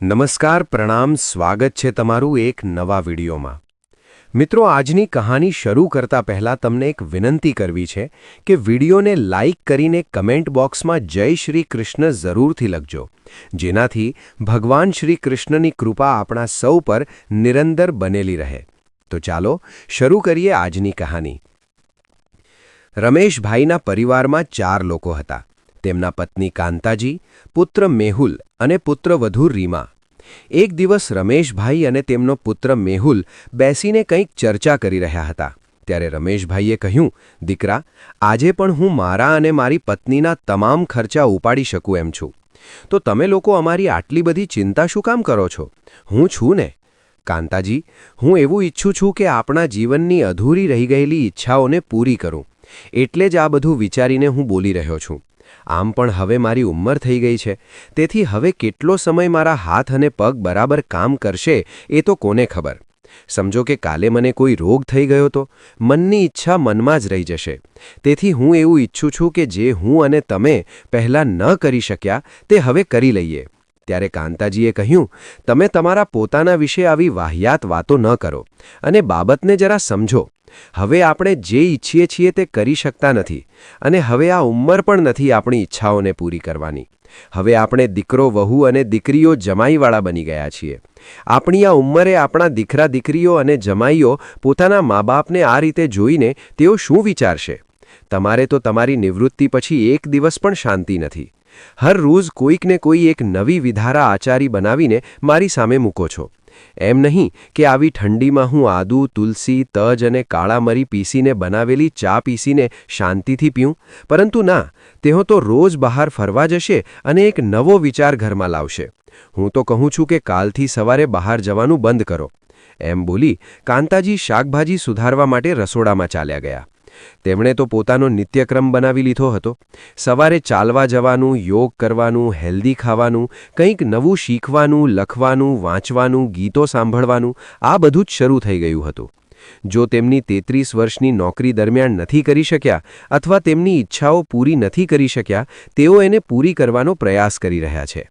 નમસ્કાર પ્રણામ સ્વાગત છે તમારું એક નવા વિડીયોમાં મિત્રો આજની કહાની શરૂ કરતા પહેલા તમને એક વિનંતી કરવી છે કે વિડીયોને લાઇક કરીને કમેન્ટ બોક્સમાં જય શ્રી કૃષ્ણ જરૂરથી લખજો જેનાથી ભગવાન શ્રી કૃષ્ણની કૃપા આપણા સૌ પર નિરંતર બનેલી રહે તો ચાલો શરૂ કરીએ આજની કહાની રમેશભાઈના પરિવારમાં 4 લોકો હતા તેમના પત્ની કાંતાજી પુત્ર મેહુલ અને પુત્રવધુ રીમા એક દિવસ રમેશભાઈ અને તેમનો પુત્ર મેહુલ બેસીને કંઈક ચર્ચા કરી રહ્યા હતા ત્યારે રમેશભાઈએ કહ્યું દીકરા આજે પણ હું મારા અને મારી પત્નીના તમામ ખર્ચા ઉપાડી શકું એમ છું તો તમે લોકો અમારી આટલી બધી ચિંતા શું કામ કરો છો હું છું ને કાંતાજી હું એવું ઈચ્છું છું કે આપણા જીવનની અધૂરી રહી ગયેલી ઈચ્છાઓને પૂરી કરું એટલે જ આ બધું વિચારીને હું બોલી રહ્યો છું આમ પણ હવે મારી ઉંમર થઈ ગઈ છે તેથી હવે કેટલો સમય મારા હાથ અને પગ બરાબર કામ કરશે એ તો કોને ખબર સમજો કે કાલે મને કોઈ રોગ થઈ ગયો તો મનની ઈચ્છા મનમાં જ રહી જશે તેથી હું એવું ઈચ્છું છું કે જે હું અને તમે પહેલાં ન કરી શક્યા તે હવે કરી લઈએ ત્યારે કાંતાજીએ કહ્યું તમે તમારા પોતાના વિશે આવી વાહિયાત વાતો ન કરો અને બાબતને જરા સમજો હવે આપણે જે ઈચ્છીએ છીએ તે કરી શકતા નથી અને હવે આ ઉંમર પણ નથી આપણી ઈચ્છાઓને પૂરી કરવાની હવે આપણે દીકરો વહુ અને દીકરીઓ જમાઈવાળા બની ગયા છીએ આપણી આ ઉંમરે આપણા દીકરા દીકરીઓ અને જમાઈઓ પોતાના મા બાપને આ રીતે જોઈને તેઓ શું વિચારશે તમારે તો તમારી નિવૃત્તિ પછી એક દિવસ પણ શાંતિ નથી હર રોજ કોઈકને કોઈ એક નવી વિધારા આચારી બનાવીને મારી સામે મૂકો છો એમ નહીં કે આવી ઠંડીમાં હું આદુ તુલસી તજ અને કાળા મરી પીસીને બનાવેલી ચા પીસીને શાંતિથી પીઉં પરંતુ ના તેઓ તો રોજ બહાર ફરવા જશે અને એક નવો વિચાર ઘરમાં લાવશે હું તો કહું છું કે કાલથી સવારે બહાર જવાનું બંધ કરો એમ બોલી કાંતાજી શાકભાજી સુધારવા માટે રસોડામાં ચાલ્યા ગયા તેમણે તો પોતાનો નિત્યક્રમ બનાવી લીધો હતો સવારે ચાલવા જવાનું યોગ કરવાનું હેલ્ધી ખાવાનું કંઈક નવું શીખવાનું લખવાનું વાંચવાનું ગીતો સાંભળવાનું આ બધું જ શરૂ થઈ ગયું હતું જો તેમની 33 વર્ષની નોકરી દરમિયાન નથી કરી શક્યા અથવા તેમની ઈચ્છાઓ પૂરી નથી કરી શક્યા તેઓ એને પૂરી કરવાનો પ્રયાસ કરી રહ્યા છે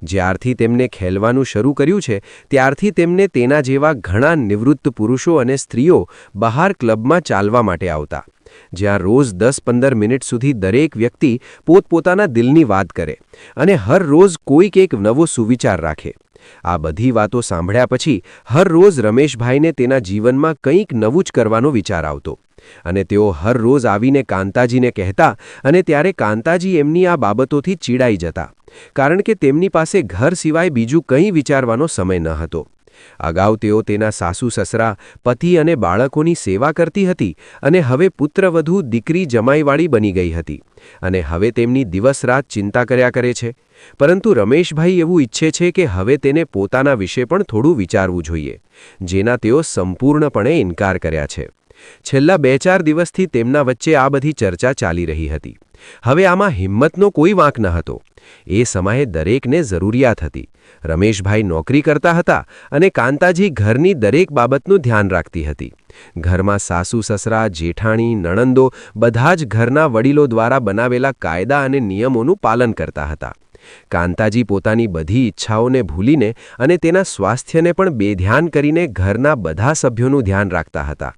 જ્યારથી તેમને ખેલવાનું શરૂ કર્યું છે ત્યારથી તેમને તેના જેવા ઘણા નિવૃત્ત પુરુષો અને સ્ત્રીઓ બહાર ક્લબમાં ચાલવા માટે આવતા જ્યાં રોજ 10-15 મિનિટ સુધી દરેક વ્યક્તિ પોતપોતાના દિલની વાત કરે અને હર રોજ કોઈક એક નવો સુવિચાર રાખે આ બધી વાતો સાંભળ્યા પછી હર રોજ રમેશભાઈને તેના જીવનમાં કંઈક નવું જ કરવાનો વિચાર આવતો અને તેઓ હર રોજ આવીને કાંતાજીને કહેતા અને ત્યારે કાંતાજી એમની આ બાબતોથી ચીડાઈ જતા કારણ કે તેમની પાસે ઘર સિવાય બીજું કંઈ વિચારવાનો સમય ન હતો અગાઉ તેઓ તેના સાસુ સસરા પતિ અને બાળકોની સેવા કરતી હતી અને હવે પુત્રવધુ દીકરી જમાઈવાળી બની ગઈ હતી અને હવે તેમની દિવસ રાત ચિંતા કર્યા કરે છે પરંતુ રમેશભાઈ એવું ઈચ્છે છે કે હવે તેને પોતાના વિશે પણ થોડું વિચારવું જોઈએ જેના તેઓ સંપૂર્ણપણે ઇનકાર કર્યા છે છેલ્લા 2-4 દિવસથી તેમના વચ્ચે આ બધી ચર્ચા ચાલી રહી હતી હવે આમાં હિંમતનો કોઈ વાંક ન હતો એ સમયે દરેકને જરૂરિયાત હતી રમેશભાઈ નોકરી કરતા હતા અને કાંતાજી ઘરની દરેક બાબતનું ધ્યાન રાખતી હતી ઘરમાં સાસુ સસરા જેઠાણી નણંદો બધા જ ઘરના વડીલો દ્વારા બનાવેલા કાયદા અને નિયમોનું પાલન કરતા હતા કાંતાજી પોતાની બધી ઈચ્છાઓને ભૂલીને અને તેના સ્વાસ્થ્યને પણ બેધ્યાન કરીને ઘરના બધા સભ્યોનું ધ્યાન રાખતા હતા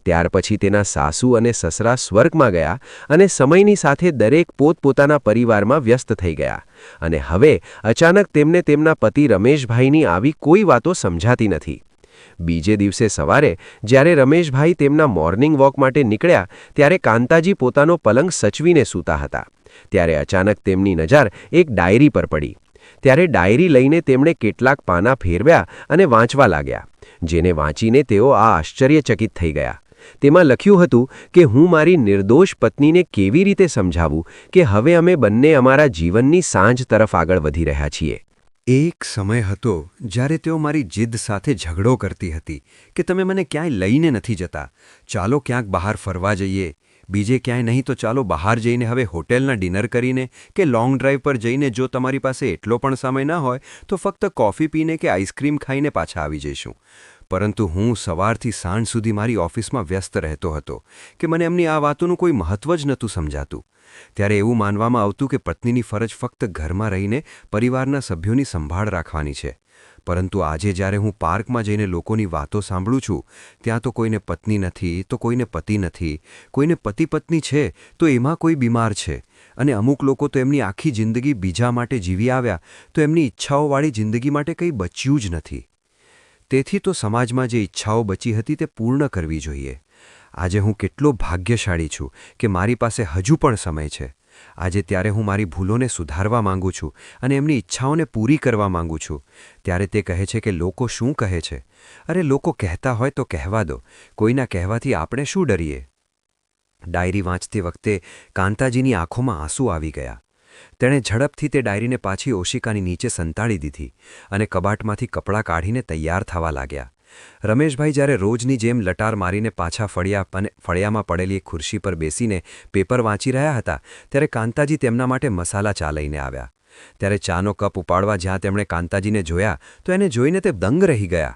ત્યાર પછી તેના સાસુ અને સસરા સ્વર્ગમાં ગયા અને સમયની સાથે દરેક પોતપોતાના પરિવારમાં વ્યસ્ત થઈ ગયા અને હવે અચાનક તેમને તેમના પતિ રમેશભાઈની આવી કોઈ વાતો સમજાતી નથી બીજે દિવસે સવારે જ્યારે રમેશભાઈ તેમના મોર્નિંગ વોક માટે નીકળ્યા ત્યારે કાંતાજી પોતાનો પલંગ સચવીને સૂતા હતા ત્યારે અચાનક તેમની નજર એક ડાયરી પર પડી ત્યારે ડાયરી લઈને તેમણે કેટલાક પાના ફેરવ્યા અને વાંચવા લાગ્યા જેને વાંચીને તેઓ આ આશ્ચર્યચકિત થઈ ગયા તેમાં લખ્યું હતું કે હું મારી નિર્દોષ પત્નીને કેવી રીતે સમજાવું કે હવે અમે બંને અમારા જીવનની સાંજ તરફ આગળ વધી રહ્યા છીએ એક સમય હતો જ્યારે તેઓ મારી જીદ સાથે ઝઘડો કરતી હતી કે તમે મને ક્યાંય લઈને નથી જતા ચાલો ક્યાંક બહાર ફરવા જઈએ બીજે ક્યાંય નહીં તો ચાલો બહાર જઈને હવે હોટેલના ડિનર કરીને કે લોંગ ડ્રાઈવ પર જઈને જો તમારી પાસે એટલો પણ સમય ન હોય તો ફક્ત કોફી પીને કે આઈસ્ક્રીમ ખાઈને પાછા આવી જઈશું પરંતુ હું સવારથી સાંજ સુધી મારી ઓફિસમાં વ્યસ્ત રહેતો હતો કે મને એમની આ વાતોનું કોઈ મહત્વ જ નહોતું સમજાતું ત્યારે એવું માનવામાં આવતું કે પત્નીની ફરજ ફક્ત ઘરમાં રહીને પરિવારના સભ્યોની સંભાળ રાખવાની છે. પરંતુ આજે જ્યારે હું પાર્કમાં જઈને લોકોની વાતો સાંભળું છું, ત્યાં તો કોઈને પત્ની નથી, તો કોઈને પતિ નથી, કોઈને પતિ પત્ની છે તો એમાં કોઈ બીમાર છે, અને અમુક લોકો તો એમની આખી જિંદગી બીજા માટે જીવી આવ્યા તો એમની ઈચ્છાઓવાળી જિંદગી માટે કંઈ બચ્યું જ નથી. તેથી તો સમાજમાં જે ઈચ્છાઓ બચી હતી તે પૂર્ણ કરવી જોઈએ. આજે હું કેટલો ભાગ્યશાળી છું કે મારી પાસે હજુ પણ સમય છે. આજે ત્યારે હું મારી ભૂલોને સુધારવા માંગુ છું અને એમની ઈચ્છાઓને પૂરી કરવા માંગુ છું. ત્યારે તે કહે છે કે લોકો શું કહે છે? અરે, લોકો કહેતા હોય તો કહેવા દો. કોઈના કહેવાથી આપણે શું ડરીએ? ડાયરી વાંચતી વખતે કાંતાજીની આંખોમાં આંસુ આવી ગયા. તેણે ઝડપથી તે ડાયરીને પાછી ઓશિકાની નીચે સંતાડી દીધી અને કબાટમાંથી કપડાં કાઢીને તૈયાર થવા લાગ્યા. રમેશભાઈ જ્યારે રોજની જેમ લટાર મારીને પાછા ફળિયામાં પડેલી એક ખુરશી પર બેસીને પેપર વાંચી રહ્યા હતા, ત્યારે કાંતાજી તેમના માટે મસાલા ચા લઈને આવ્યા. ત્યારે ચાનો કપ ઉપાડવા જ્યાં તેમણે કાંતાજીને જોયા તો એને જોઈને તે દંગ રહી ગયા.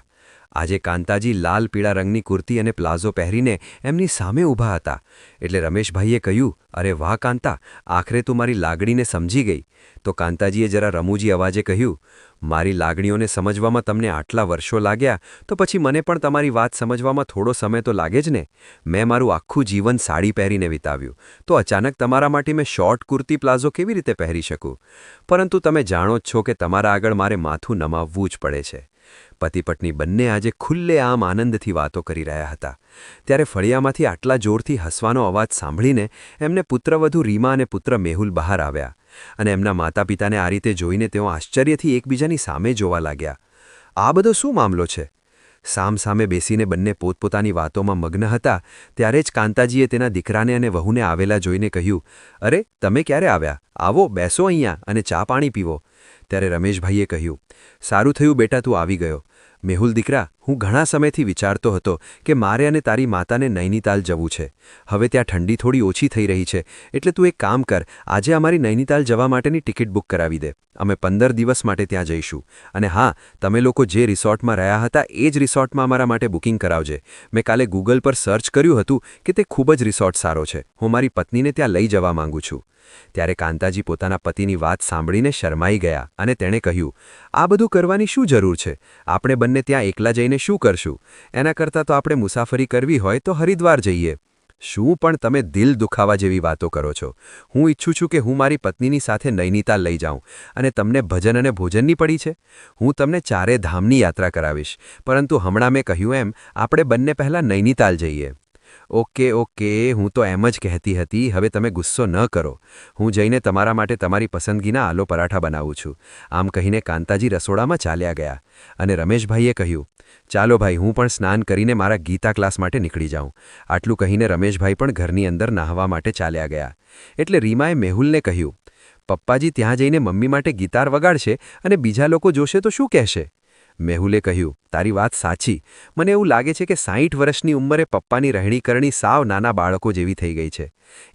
આજે કાંતાજી લાલ પીળા રંગની કુર્તી અને પ્લાઝો પહેરીને એમની સામે ઊભા હતા. એટલે રમેશભાઈએ કહ્યું, અરે વાહ કાંતા, આખરે તું મારી લાગણીને સમજી ગઈ. તો કાંતાજીએ જરા રમૂજી અવાજે કહ્યું, મારી લાગણીઓને સમજવામાં તમને આટલા વર્ષો લાગ્યા તો પછી મને પણ તમારી વાત સમજવામાં થોડો સમય તો લાગે જ ને. મેં મારું આખું જીવન સાડી પહેરીને વિતાવ્યું, તો અચાનક તમારા માટે મેં શોર્ટ કુર્તી પ્લાઝો કેવી રીતે પહેરી શકું? પરંતુ તમે જાણો જ છો કે તમારા આગળ મારે માથું નમાવવું જ પડે છે. પતિ પત્ની બંને આજે ખુલ્લેઆમ આનંદથી વાતો કરી રહ્યા હતા. ત્યારે ફળિયામાંથી આટલા જોરથી હસવાનો અવાજ સાંભળીને એમને પુત્રવધુ રીમા અને પુત્ર મેહુલ બહાર આવ્યા અને એમના માતા પિતાને આ રીતે જોઈને તેઓ આશ્ચર્યથી એકબીજાની સામે જોવા લાગ્યા. આ બધો શું મામલો છે? સામસામે બેસીને બંને પોતપોતાની વાતોમાં મગ્ન હતા ત્યારે જ કાંતાજીએ તેના દીકરાને અને વહુને આવેલા જોઈને કહ્યું, અરે, તમે ક્યારે આવ્યા? આવો, બેસો અહીંયા અને ચા પાણી પીવો. ત્યારે રમેશભાઈએ કહ્યું, સારું થયું બેટા તું આવી ગયો. મેહુલ દીકરા, હું ઘણા સમયથી વિચારતો હતો કે મારે અને તારી માતાને નૈનીતાલ જવું છે. હવે ત્યાં ઠંડી થોડી ઓછી થઈ રહી છે, એટલે તું એક કામ કર, આજે અમારી નૈનીતાલ જવા માટેની ટિકિટ બુક કરાવી દે. અમે 15 દિવસ માટે ત્યાં જઈશું. અને હા, તમે લોકો જે રિસોર્ટમાં રહ્યા હતા એ જ રિસોર્ટમાં અમારા માટે બુકિંગ કરાવજે. મેં કાલે ગૂગલ પર સર્ચ કર્યું હતું કે તે ખૂબ જ રિસોર્ટ સારો છે. હું મારી પત્નીને ત્યાં લઈ જવા માંગુ છું. ત્યારે કાંતાજી પોતાના પતિની વાત સાંભળીને શરમાઈ ગયા અને તેણે કહ્યું, આ બધું કરવાની શું જરૂર છે? આપણે બંને ત્યાં એકલા જઈને શું કરશું? એના કરતાં તો આપણે મુસાફરી કરવી હોય તો હરિદ્વાર જઈએ. શું પણ તમે દિલ દુખાવા જેવી વાતો કરો છો? હું ઈચ્છું છું કે હું મારી પત્નીની સાથે નૈનીતાલ લઈ જાઉં અને તમને ભજન અને ભોજનની પડી છે. હું તમને 4 ધામની યાત્રા કરાવીશ, પરંતુ હમણાં મેં કહ્યું એમ આપણે બંને પહેલાં નૈનીતાલ જઈએ. ઓકે, હું તો એમ જ કહેતી હતી, હવે તમે ગુસ્સો ન કરો. હું જઈને તમારા માટે તમારી પસંદગીના આલુ પરાઠા બનાવું છું. આમ કહીને કાંતાજી રસોડામાં ચાલ્યા ગયા અને રમેશભાઈએ કહ્યું, ચાલો ભાઈ, હું પણ સ્નાન કરીને મારા ગીતા ક્લાસ માટે નીકળી જાઉં. આટલું કહીને રમેશભાઈ પણ ઘરની અંદર નાહવા માટે ચાલ્યા ગયા. એટલે રીમાએ મેહુલને કહ્યું, પપ્પાજી ત્યાં જઈને મમ્મી માટે ગિટાર વગાડશે અને બીજા લોકો જોશે તો શું કહેશે? મેહુલે કહ્યું, તારી વાત સાચી. મને એવું લાગે છે કે 60 વર્ષની ઉંમરે પપ્પાની રહેણીકરણી સાવ નાના બાળકો જેવી થઈ ગઈ છે.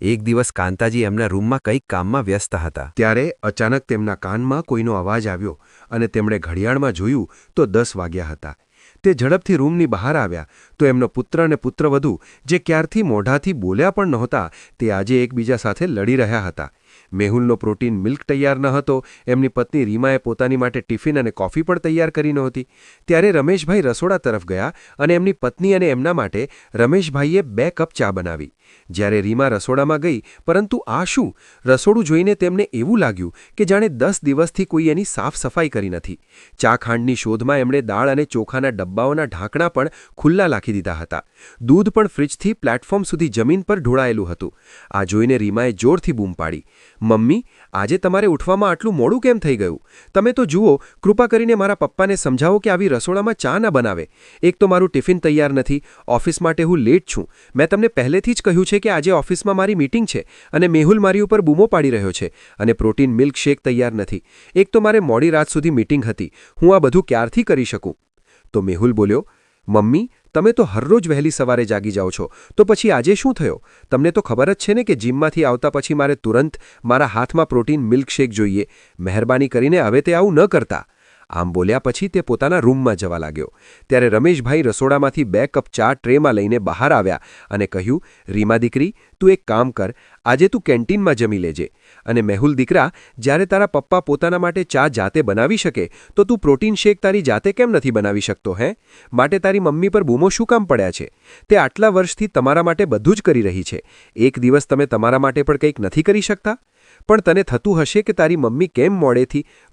એક દિવસ કાંતાજી એમના રૂમમાં કંઈક કામમાં વ્યસ્ત હતા. ત્યારે અચાનક તેમના કાનમાં કોઈનો અવાજ આવ્યો અને તેમણે ઘડિયાળમાં જોયું તો 10 વાગ્યા હતા. તે ઝડપથી રૂમની બહાર આવ્યા તો એમનો પુત્ર અને પુત્રવધુ, જે ક્યારથી મોઢાથી બોલ્યા પણ નહોતા, તે આજે એકબીજા સાથે લડી રહ્યા હતા. મેહુલનો પ્રોટીન મિલ્ક તૈયાર ન હતો. એમની પત્ની રીમાએ પોતાની માટે ટિફિન અને કોફી પણ તૈયાર કરી નહોતી. ત્યારે રમેશભાઈ રસોડા તરફ ગયા અને એમની પત્ની અને એમના માટે રમેશભાઈએ 2 કપ ચા બનાવી. જ્યારે રીમા રસોડામાં ગઈ, પરંતુ આ શું? રસોડું જોઈને તેમને એવું લાગ્યું કે જાણે 10 દિવસથી કોઈ એની સાફ સફાઈ કરી નથી. ચા ખાંડની શોધમાં એમણે દાળ અને ચોખાના ડબ્બાઓના ઢાંકણા પણ ખુલ્લા રાખી દીધા હતા. દૂધ પણ ફ્રિજથી પ્લેટફોર્મ સુધી જમીન પર ઢોળાયેલું હતું. આ જોઈને રીમાએ જોરથી બૂમ પાડી, મમ્મી, આજે તમારે ઉઠવામાં આટલું મોડું કેમ થઈ ગયું? તમે તો જુઓ, કૃપા કરીને મારા પપ્પાને સમજાવો કે આવી રસોડામાં ચા ન બનાવે. એક તો મારું ટિફિન તૈયાર નથી, ઓફિસ માટે હું લેટ છું. મેં તમને પહેલેથી જ કહ્યું છે કે આજે ઓફિસમાં મારી મીટિંગ છે અને મેહુલ મારી ઉપર બૂમો પાડી રહ્યો છે અને પ્રોટીન મિલ્ક શેક તૈયાર નથી. એક તો મારે મોડી રાત સુધી મીટિંગ હતી. હું આ બધું ક્યારથી કરી શકું? તો મેહુલ બોલ્યો, મમ્મી, તમે તો હરરોજ વહેલી સવારે જાગી જાઓ છો, તો પછી આજે શું થયો? તમને તો ખબર જ છે ને કે જીમમાંથી આવતા પછી મારે તુરંત મારા હાથમાં પ્રોટીન મિલ્ક શેક જોઈએ. મહેરબાની કરીને હવે તે આવું ન કરતા. આમ બોલ્યા પછી તે પોતાના રૂમમાં જવા લાગ્યો. ત્યારે રમેશભાઈ રસોડામાંથી 2 કપ ચા ટ્રેમાં લઈને બહાર આવ્યા અને કહ્યું, રીમા દીકરી, તું એક કામ કર, આજે તું કેન્ટીનમાં જમી લેજે. અને મેહુલ દીકરા, જ્યારે તારા પપ્પા પોતાના માટે ચા જાતે બનાવી શકે તો તું પ્રોટીન શેક તારી જાતે કેમ નથી બનાવી શકતો હે? માટે તારી મમ્મી પર બૂમો શું કામ પડ્યા છે? તે આટલા વર્ષથી તમારા માટે બધું જ કરી રહી છે. એક દિવસ તમે તમારા માટે પણ કંઈક નથી કરી શકતા? પણ તને થતું હશે કે તારી મમ્મી કેમ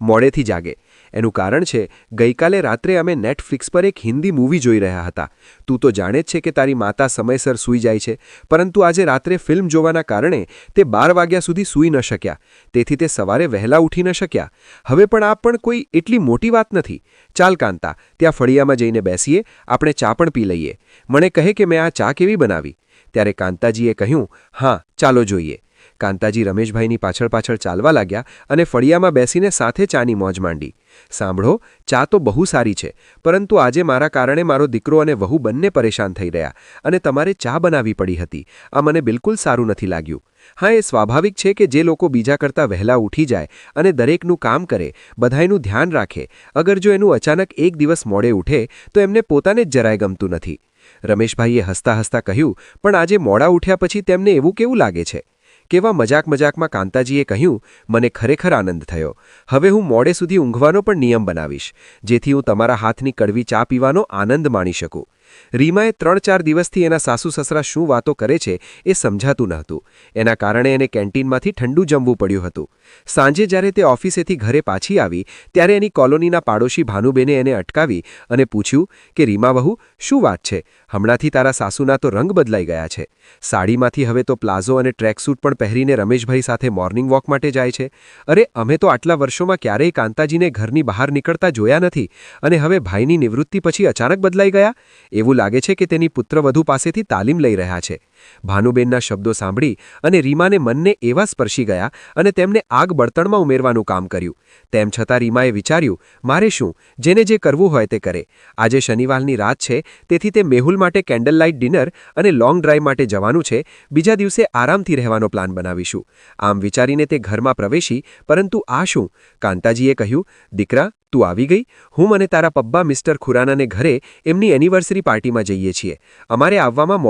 મોડેથી જાગે. એનું કારણ છે, ગઈકાલે રાત્રે અમે નેટફ્લિક્સ પર એક હિન્દી મૂવી જોઈ રહ્યા હતા. તું તો જાણે જ છે કે તારી માતા સમયસર સૂઈ જાય છે, પરંતુ આજે રાત્રે ફિલ્મ જોવાના કારણે તે 12 વાગ્યા સુધી સૂઈ ન શક્યા. તેથી તે સવારે વહેલા ઉઠી ન શક્યા. હવે પણ આ પણ કોઈ એટલી મોટી વાત નથી. ચાલ કાંતા, ત્યાં ફળિયામાં જઈને બેસીએ, આપણે ચા પણ પી લઈએ. મને કહે કે મેં આ ચા કેવી બનાવી. ત્યારે કાંતાજીએ કહ્યું, હા, ચાલો જોઈએ. કાંતાજી રમેશભાઈની પાછળ ચાલવા લાગ્યા અને ફળિયામાં બેસીને સાથે ચાની મોજ માંડી. સાંભળો, ચા તો બહુ સારી છે, પરંતુ આજે મારા કારણે મારો દીકરો અને વહુ બંને પરેશાન થઈ રહ્યા અને તમારે ચા બનાવવી પડી હતી. આ મને બિલકુલ સારું નથી લાગ્યું. હા, એ સ્વાભાવિક છે કે જે લોકો બીજા કરતાં વહેલા ઉઠી જાય અને દરેકનું કામ કરે, બધાયનું ધ્યાન રાખે, અગર જો એનું અચાનક એક દિવસ મોડે ઉઠે તો એમને પોતાને જ જરાય ગમતું નથી. રમેશભાઈએ હસતા હસતા કહ્યું, પણ આજે મોડા ઉઠ્યા પછી તેમને એવું કેવું લાગે છે? કેવા મજાકમાં કાંતાજીએ કહ્યું, મને ખરેખર આનંદ થયો. હવે હું મોડે સુધી ઊંઘવાનો પણ નિયમ બનાવીશ, જેથી હું તમારા હાથની કડવી ચા પીવાનો આનંદ માણી શકું. રીમાએ 3-4 દિવસથી એના સાસુ સસરા શું વાતો કરે છે એ સમજાતું નહોતું. એના કારણે એને કેન્ટીનમાંથી ઠંડુ જમવું પડ્યું હતું. સાંજે જ્યારે તે ઓફિસેથી ઘરે પાછી આવી ત્યારે એની કોલોનીના પાડોશી ભાનુબેને એને અટકાવી અને પૂછ્યું કે રીમા વહુ, શું વાત છે? હમણાંથી તારા સાસુના તો રંગ બદલાઈ ગયા છે. સાડીમાંથી હવે તો પ્લાઝો અને ટ્રેકસૂટ પણ પહેરીને રમેશભાઈ સાથે મોર્નિંગ વોક માટે જાય છે. અરે, અમે તો આટલા વર્ષોમાં ક્યારેય કાંતાજીને ઘરની બહાર નીકળતા જોયા નથી, અને હવે ભાઈની નિવૃત્તિ પછી અચાનક બદલાઈ ગયા? એવું લાગે છે કે તેની પુત્રવધુ પાસેથી તાલીમ લઈ રહ્યા છે. ભાનુબેનના શબ્દો સાંભળી અને રીમાને મનને એવા સ્પર્શી ગયા અને તેમને આગ બળતણમાં ઉમેરવાનું કામ કર્યું. તેમ છતાં રીમાએ વિચાર્યું, મારે શું, જેને જે કરવું હોય તે કરે. આજે શનિવારની રાત છે, તેથી તે મેહુલ માટે કેન્ડલ લાઇટ ડિનર અને લોંગ ડ્રાઈવ માટે જવાનું છે. બીજા દિવસે આરામથી રહેવાનો પ્લાન બનાવીશું. આમ વિચારીને તે ઘરમાં પ્રવેશી, પરંતુ આ શું? કાંતાજીએ કહ્યું, દીકરા, તું આવી ગઈ? હું અને તારા પબ્બા મિસ્ટર ખુરાનાને ઘરે એમની એનિવર્સરી પાર્ટીમાં જઈએ છીએ. અમારે આવવામાં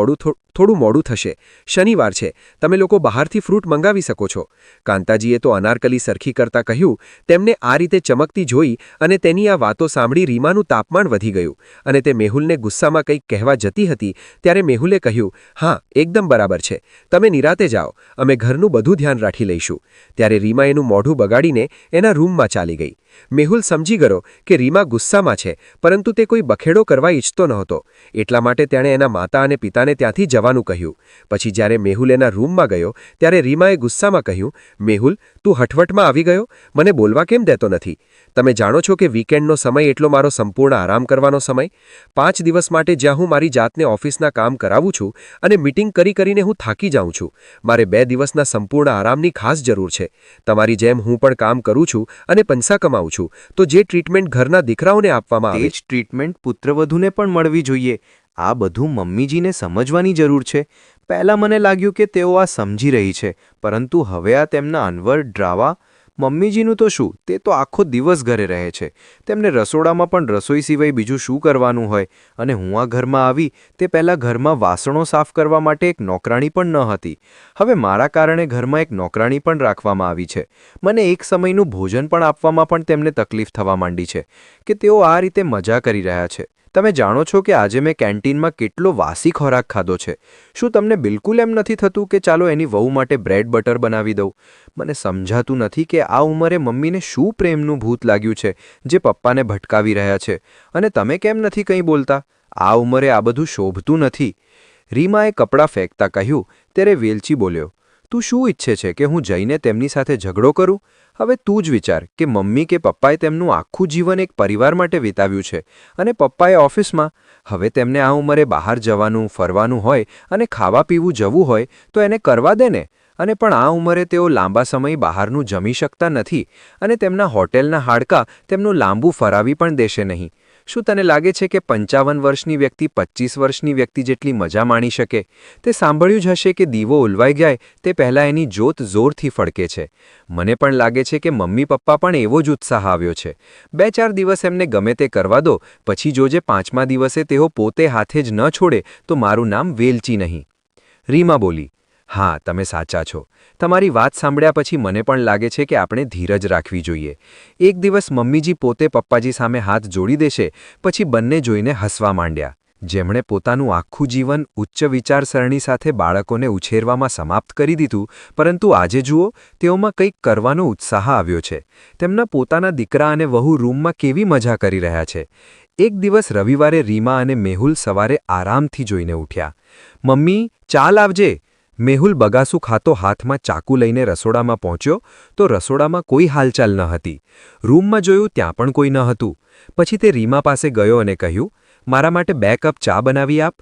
થોડું મોડું થશે. શનિવાર છે, તમે લોકો બહારથી ફ્રૂટ મંગાવી શકો છો. કાંતાજીએ તો અનારકલી સરખી કરતા કહ્યું. તેમને આ રીતે ચમકતી જોઈ અને તેની આ વાતો સાંભળી રીમાનું તાપમાન વધી ગયું અને તે મેહુલને ગુસ્સામાં કંઈક કહેવા જતી હતી ત્યારે મેહુલે કહ્યું, હા, એકદમ બરાબર છે, તમે નિરાતે જાઓ, અમે ઘરનું બધું ધ્યાન રાખી લઈશું. ત્યારે રીમા એનું મોઢું બગાડીને એના રૂમમાં ચાલી ગઈ. મેહુલ સમજી ગયો કે રીમા ગુસ્સામાં છે, પરંતુ તે કોઈ બખેડો કરવા ઈચ્છતો નહોતો. એટલા માટે તેણે એના માતા અને પિતાને ત્યાંથી જવાનું કહ્યું. પછી જ્યારે મેહુલ એના રૂમમાં ગયો ત્યારે રીમાએ ગુસ્સામાં કહ્યું, મેહુલ, તું હઠવટમાં આવી ગયો? મને બોલવા કેમ દેતો નથી? તમે જાણો છો કે વીકેન્ડનો સમય એટલો મારો સંપૂર્ણ આરામ કરવાનો સમય. 5 દિવસ માટે જ્યાં હું મારી જાતને ઓફિસના કામ કરાવું છું અને મીટિંગ કરીને હું થાકી જાઉં છું. મારે 2 દિવસના સંપૂર્ણ આરામની ખાસ જરૂર છે. તમારી જેમ હું પણ કામ કરું છું અને પૈસા કમાઉં છું, તો જે ટ્રીટમેન્ટ ઘરના દીકરાઓને આપવામાં આવે તે જ ટ્રીટમેન્ટ પુત્રવધૂને પણ મળવી જોઈએ. આ બધું મમ્મીજીને સમજવાની જરૂર છે. પહેલાં મને લાગ્યું કે તેઓ આ સમજી રહી છે, પરંતુ હવે આ તેમના અનવર ડ્રાવા. મમ્મીજીનું તો શું, તે તો આખો દિવસ ઘરે રહે છે. તેમને રસોડામાં પણ રસોઈ સિવાય બીજું શું કરવાનું હોય? અને હું આ ઘરમાં આવી તે પહેલાં ઘરમાં વાસણો સાફ કરવા માટે એક નોકરાણી પણ ન હતી. હવે મારા કારણે ઘરમાં એક નોકરાણી પણ રાખવામાં આવી છે. મને એક સમયનું ભોજન પણ આપવામાં પણ તેમને તકલીફ થવા માંડી છે કે તેઓ આ રીતે મજા કરી રહ્યા છે. તમે જાણો છો કે આજે મેં કેન્ટીનમાં કેટલો વાસી ખોરાક ખાધો છે. શું તમને બિલકુલ એમ નથી થતું કે ચાલો એની વહુ માટે બ્રેડ બટર બનાવી દઉં? મને સમજાતું નથી કે આ ઉંમરે મમ્મીને શું પ્રેમનું ભૂત લાગ્યું છે જે પપ્પાને ભટકાવી રહ્યા છે, અને તમે કેમ નથી કંઈ બોલતા? આ ઉંમરે આ બધું શોભતું નથી. રીમાએ કપડાં ફેંકતા કહ્યું ત્યારે વેલચી બોલ્યો, તું શું ઈચ્છે છે કે હું જઈને તેમની સાથે ઝઘડો કરું? હવે તું જ વિચાર કે મમ્મી કે પપ્પાએ તેમનું આખું જીવન એક પરિવાર માટે વિતાવ્યું છે અને પપ્પાએ ઓફિસમાં. હવે તેમને આ ઉંમરે બહાર જવાનું, ફરવાનું હોય અને ખાવા પીવું જવું હોય તો એને કરવા દે ને. અને પણ આ ઉંમરે તેઓ લાંબા સમય બહારનું જમી શકતા નથી અને તેમના હોટેલના હાડકાં તેમનું લાંબુ ફરાવી પણ દેશે નહીં. શું તને લાગે છે કે 55 વર્ષની વ્યક્તિ 25 વર્ષની વ્યક્તિ જેટલી મજા માણી શકે? તે સાંભળ્યું જ હશે કે દીવો ઉલવાઈ જાય તે પહેલાં એની જ્યોત જોરથી ફડકે છે. મને પણ લાગે છે કે મમ્મી પપ્પા પણ એવો જ ઉત્સાહ આવ્યો છે. 2-4 દિવસ એમને ગમે તે કરવા દો, પછી જોજે 5મા દિવસે તેઓ પોતે હાથે જ ન છોડે તો મારું નામ વેલચી નહીં. રીમા બોલી, હા, તમે સાચા છો. તમારી વાત સાંભળ્યા પછી મને પણ લાગે છે કે આપણે ધીરજ રાખવી જોઈએ. એક દિવસ મમ્મીજી પોતે પપ્પાજી સામે હાથ જોડી દેશે, પછી બંને જોઈને હસવા માંડ્યા. જેમણે પોતાનું આખું જીવન ઉચ્ચ વિચારસરણી સાથે બાળકોને ઉછેરવામાં સમાપ્ત કરી દીધું, પરંતુ આજે જુઓ, તેઓમાં કંઈક કરવાનો ઉત્સાહ આવ્યો છે. તેમના પોતાના દીકરા અને વહુ રૂમમાં કેવી મજા કરી રહ્યા છે. એક દિવસ રવિવારે રીમા અને મેહુલ સવારે આરામથી જોઈને ઉઠ્યા. મમ્મી, ચા લાવજે. મેહુલ બગાસું ખાતો હાથમાં ચાકુ લઈને રસોડામાં પહોંચ્યો તો રસોડામાં કોઈ હાલચાલ ન હતી. રૂમમાં જોયું ત્યાં પણ કોઈ ન હતું. પછી તે રીમા પાસે ગયો અને કહ્યું, મારા માટે 2 કપ ચા બનાવી આપ.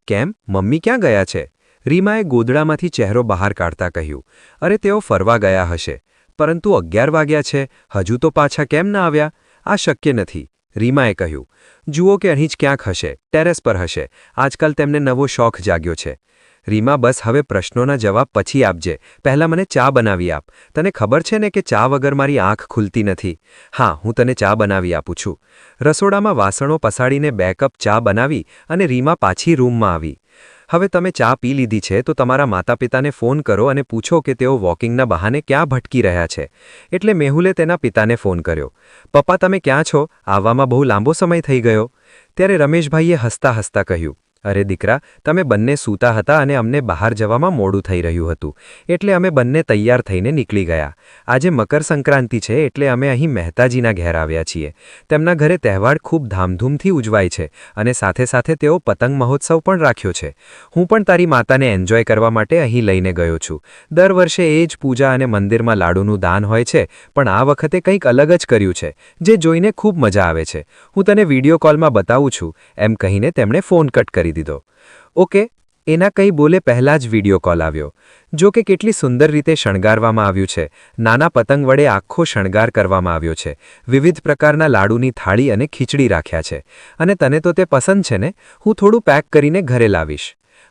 કેમ, મમ્મી ક્યાં ગયા છે? રીમાએ ગોદડામાંથી ચહેરો બહાર કાઢતા કહ્યું, અરે તેઓ ફરવા ગયા હશે. પરંતુ 11 વાગ્યા છે, હજુ તો પાછા કેમ ન આવ્યા? આ શક્ય નથી. રીમાએ કહ્યું, જુઓ કે અહીં જ ક્યાંક હશે, ટેરેસ પર હશે. આજકાલ તેમને નવો શોખ જાગ્યો છે. રીમા, બસ હવે પ્રશ્નોના જવાબ પછી આપજે. પહેલાં મને ચા બનાવી આપ. તને ખબર છે ને કે ચા વગર મારી આંખ ખુલતી નથી. હા, હું તને ચા બનાવી આપું છું. રસોડામાં વાસણો પસાડીને 2 કપ ચા બનાવી અને રીમા પાછી રૂમમાં આવી. હવે તમે ચા પી લીધી છે તો તમારા માતા પિતાને ફોન કરો અને પૂછો કે તેઓ વોકિંગના બહાને ક્યાં ભટકી રહ્યા છે. એટલે મેહુલે તેના પિતાને ફોન કર્યો. પપ્પા, તમે ક્યાં છો? આવવામાં બહુ લાંબો સમય થઈ ગયો. ત્યારે રમેશભાઈએ હસતા હસતા કહ્યું, અરે દીકરા, તમે બંને સૂતા હતા અને અમને બહાર જવામાં મોડું થઈ રહ્યું હતું, એટલે અમે બંને તૈયાર થઈને નીકળી ગયા. આજે મકર સંક્રાંતિ છે એટલે અમે અહીં મહેતાજીના ઘેર આવ્યા છીએ. તેમના ઘરે તહેવાર ખૂબ ધામધૂમથી ઉજવાય છે અને સાથે સાથે તેઓ પતંગ મહોત્સવ પણ રાખ્યો છે. હું પણ તારી માતાને એન્જોય કરવા માટે અહીં લઈને ગયો છું. દર વર્ષે એ જ પૂજા અને મંદિરમાં લાડુનું દાન હોય છે, પણ આ વખતે કંઈક અલગ જ કર્યું છે, જે જોઈને ખૂબ મજા આવે છે. હું તને વિડીયો કોલમાં બતાવું છું. એમ કહીને તેમણે ફોન કટ કરી દીધો. ઓકે, એના કંઈ બોલે પહેલાં જ વિડીયો કોલ આવ્યો. જો કે કેટલી સુંદર રીતે શણગારવામાં આવ્યું છે. નાના પતંગ વડે આખો શણગાર કરવામાં આવ્યો છે. વિવિધ પ્રકારના લાડુની થાળી અને ખીચડી રાખ્યા છે. અને તને તો તે પસંદ છે ને? હું થોડું પેક કરીને ઘરે લાવીશ.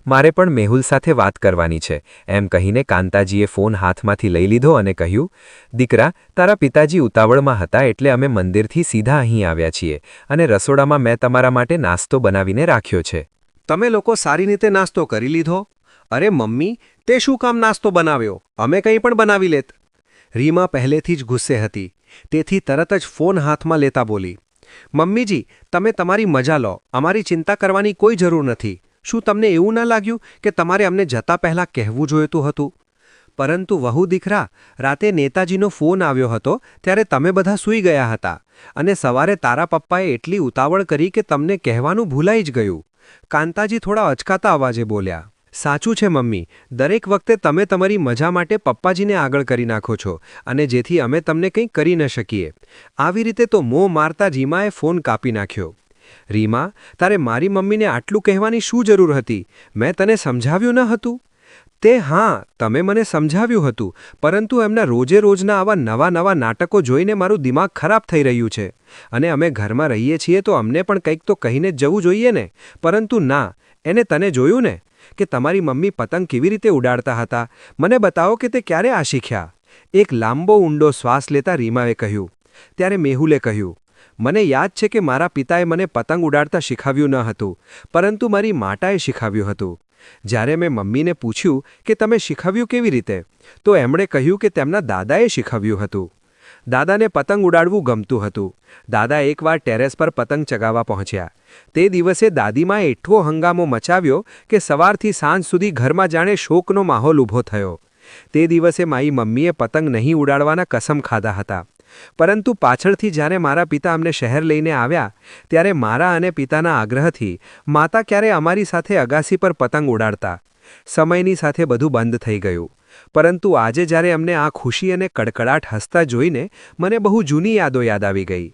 મારે પણ મેહુલ સાથે વાત કરવાની છે. એમ કહીને કાંતાજીએ ફોન હાથમાંથી લઈ લીધો અને કહ્યું, દીકરા, તારા પિતાજી ઉતાવળમાં હતા એટલે અમે મંદિરથી સીધા અહીં આવ્યા છીએ અને રસોડામાં મેં તમારા માટે નાસ્તો બનાવીને રાખ્યો છે. તમે લોકો સારી રીતે નાસ્તો કરી લીધો? અરે મમ્મી, તે શું કામ નાસ્તો બનાવ્યો? અમે કંઈ પણ બનાવી લેત. રીમા પહેલેથી જ ગુસ્સે હતી, તેથી તરત જ ફોન હાથમાં લેતા બોલી, મમ્મીજી, તમે તમારી મજા લો. અમારી ચિંતા કરવાની કોઈ જરૂર નથી. શું તમને એવું ન લાગ્યું કે તમારે અમને જતા પહેલાં કહેવું જોઈતું હતું? પરંતુ વહુ દીકરા, રાતે નેતાજીનો ફોન આવ્યો હતો ત્યારે તમે બધા સૂઈ ગયા હતા અને સવારે તારા પપ્પાએ એટલી ઉતાવળ કરી કે તમને કહેવાનું ભૂલાઈ જ ગયું. કાંતાજી થોડા અચકાતા અવાજે બોલ્યા, સાચું છે મમ્મી, દરેક વખતે તમે તમારી મજા માટે પપ્પાજીને આગળ કરી નાખો છો અને જેથી અમે તમને કંઈ કરી ન શકીએ. આવી રીતે તો મોં મારતા રીમાએ ફોન કાપી નાખ્યો. રીમા, તારે મારી મમ્મીને આટલું કહેવાની શું જરૂર હતી? મેં તને સમજાવ્યું ન હતું? તે હા, તમે મને સમજાવ્યું હતું, પરંતુ એમના રોજે રોજના આવા નવા નવા નાટકો જોઈને મારું દિમાગ ખરાબ થઈ રહ્યું છે. અને અમે ઘરમાં રહીએ છીએ તો અમને પણ કંઈક તો કહીને જ જવું જોઈએ ને. પરંતુ ના, એને તને જોયું ને કે તમારી મમ્મી પતંગ કેવી રીતે ઉડાડતા હતા? મને બતાવો કે તે ક્યારે આ શીખ્યા? એક લાંબો ઊંડો શ્વાસ લેતા રીમાએ કહ્યું. ત્યારે મેહુલે કહ્યું, મને યાદ છે કે મારા પિતાએ મને પતંગ ઉડાડતા શીખવ્યું ન હતું, પરંતુ મારી માતાએ શીખવ્યું હતું. જ્યારે મેં મમ્મીને પૂછ્યું કે તમે શીખવ્યું કેવી રીતે, તો એમણે કહ્યું કે તેમના દાદાએ શીખવ્યું હતું. દાદાને પતંગ ઉડાડવું ગમતું હતું. દાદા એકવાર ટેરેસ પર પતંગ ચગાવવા પહોંચ્યા. તે દિવસે દાદીમાએ એટલો હંગામો મચાવ્યો કે સવારથી સાંજ સુધી ઘરમાં જાણે શોકનો માહોલ ઊભો થયો. તે દિવસે મારી મમ્મીએ પતંગ નહીં ઉડાડવાના કસમ ખાધા હતા. પરંતુ પાછળથી જ્યારે મારા પિતા અમને શહેર લઈને આવ્યા ત્યારે મારા અને પિતાના આગ્રહથી માતા ક્યારે અમારી સાથે અગાસી પર પતંગ ઉડાડતા. સમયની સાથે બધું બંધ થઈ ગયું. પરંતુ આજે જ્યારે અમને આ ખુશી અને કડકડાટ હસતા જોઈને મને બહુ જૂની યાદો યાદ આવી ગઈ.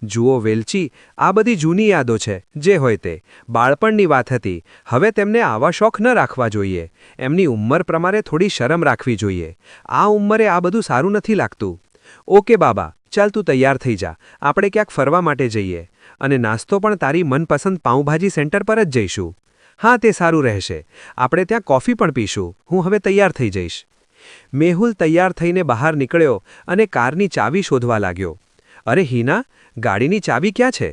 જુઓ વેલચી, આ બધી જૂની યાદો છે, જે હોય તે બાળપણની વાત હતી. હવે તેમને આવા શોખ ન રાખવા જોઈએ. એમની ઉંમર પ્રમાણે થોડી શરમ રાખવી જોઈએ. આ ઉંમરે આ બધું સારું નથી લાગતું. ઓકે બાબા, ચાલ તું તૈયાર થઈ જા, આપણે ક્યાંક ફરવા માટે જઈએ. અને નાસ્તો પણ તારી મનપસંદ પાઉંભાજી સેન્ટર પર જ જઈશું. હા, તે સારું રહેશે. આપણે ત્યાં કોફી પણ પીશું. હું હવે તૈયાર થઈ જઈશ. મેહુલ તૈયાર થઈને બહાર નીકળ્યો અને કારની ચાવી શોધવા લાગ્યો. અરે હિના, ગાડીની ચાવી ક્યાં છે?